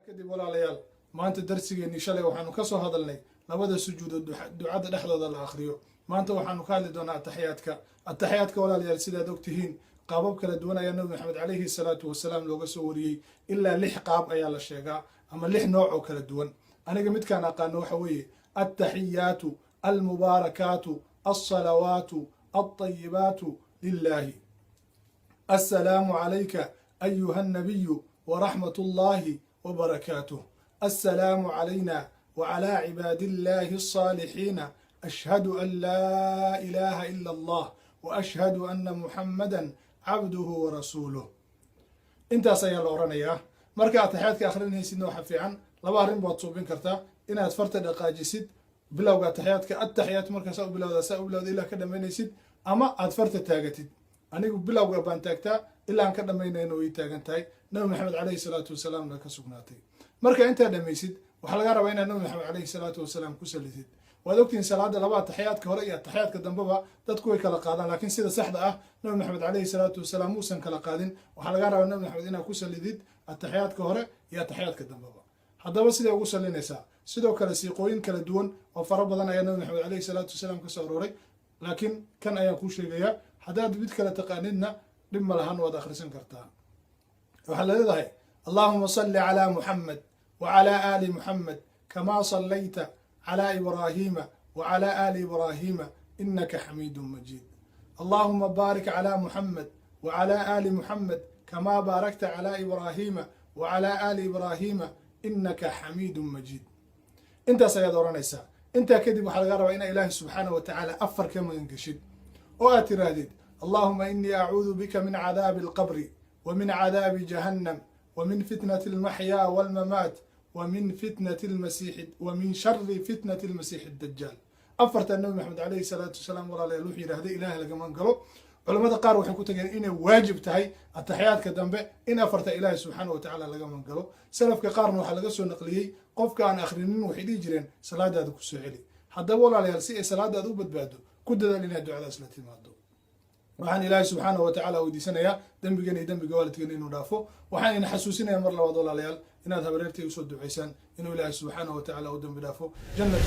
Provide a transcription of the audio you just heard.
kadib walaalayaal maanta darsigeennii shalay waxaanu ka soo hadalnay labada sujuudood ducada dhexdooda la akhriyo. maanta waxaanu ka hadli doonaa ataxiyaadka walaalayaal sidaad ogtihiin qaabab kala duwan ayaa nabi maxamed calayhi salaatu wasalaam looga soo wariyey ilaa 6 qaab ayaa la sheegaa ama 6 nooc oo kala duwan. aniga midkaan aqaano waxa weeye attaxiyaatu almubaarakaatu alsalawaatu alطayibaatu lilahi assalaamu calayka ayuha annabiyu waraxmat ullahi وبركاته السلام علينا وعلى عباد الله الصالحين أشهد أن لا إله إلا الله وأشهد أن محمدا عبده ورسوله. انت سيال أورانيا مركا أتحياتك آخرين هي سيدنا وحفي عن لبارين بواتصوبين كرتا إنا أتفرت دقاجسيد بلوغا أتحياتك التحيات مركا ساو بلوغا إلا كده مينيسيد أما أتفرت تاغتيد أنيقو بلوغا بانتاكتا إلا أن كده مينينو يتاغنتاي nabi maxamed calayhi salaatu wasalaamna ka sugnaatay. marka intaa dhamaysid waxaa laga rabaa inaad nabi maxamed calayhi salaatu wasalaam ku sallitid. waad ogtihiin salaada laba ataxiyaadka hore iyo ataxiyaadka dambeba dadku way kala qaadaan, laakiin sida saxda ah nabi maxamed calayhi salaatu wasalaam muusan kala qaadin. waxaa laga rabaa nabi maxamed inaad ku sallidid ataxiyaadka hore iyo ataxiyaadka dambeba. haddaba siday ugu sallinaysaa sidoo kale siiqooyin kala duwan oo fara badan ayaa nabi maxamed calayhi salaatu wasalaam ka soo arooray, laakiin kan ayaan kuu sheegayaa. haddaad mid kale taqaanidna dhib ma lahan waad akhrisan kartaa. waxaa la leedahay allahuma salli calaa muxamed wacalaa aali muxamed kamaa sallayta calaa ibraahiima wacalaa aali ibraahiima inaka xamiidun majiid. allahuma baarik calaa muxamed wacalaa aali muxamed kamaa baarakta calaa ibraahiima wacalaa aali ibraahiima inaka xamiidun majiid. intaas ayaad odhanaysaa. intaa kadib waxaa laga rabaa inaa ilaahi subxaanahu wa tacaala afar ka magan geshid oo aad tiraahdid allahuma inii acuudu bika min cadaabi alqabri ومن عذاب جهنم ومن فتنة المحيا والممات ومن شر فتنة المسيح الدجال. أفرت النبي محمد عليه الصلاة والسلام ولا يلوح يرهد إله لكمان قالوا علماء قاروا وحين كنت إنه واجب تهي التحيات كدنبه إن أفرت إله سبحانه وتعالى لكمان قالوا سلف كقارن وحلقة سو نقليه قف كان آخرين وحيدي جرين صلاة هذا كسوعلي حتى ولا يلسي صلاة هذا بدبادو كد لنا دعاء صلاة مادو. waxaan ilaahay subxaanahu wa tacaala weydiisanayaa dembigan iyo dembiga waalidkeena inuu dhaafo. waxaan ina xasuusinaya mar labaad walaalayaal inaad habareertay usoo ducaysaan inuu ilaahay subxaanahu wa tacaala u dembi dhaafo jannat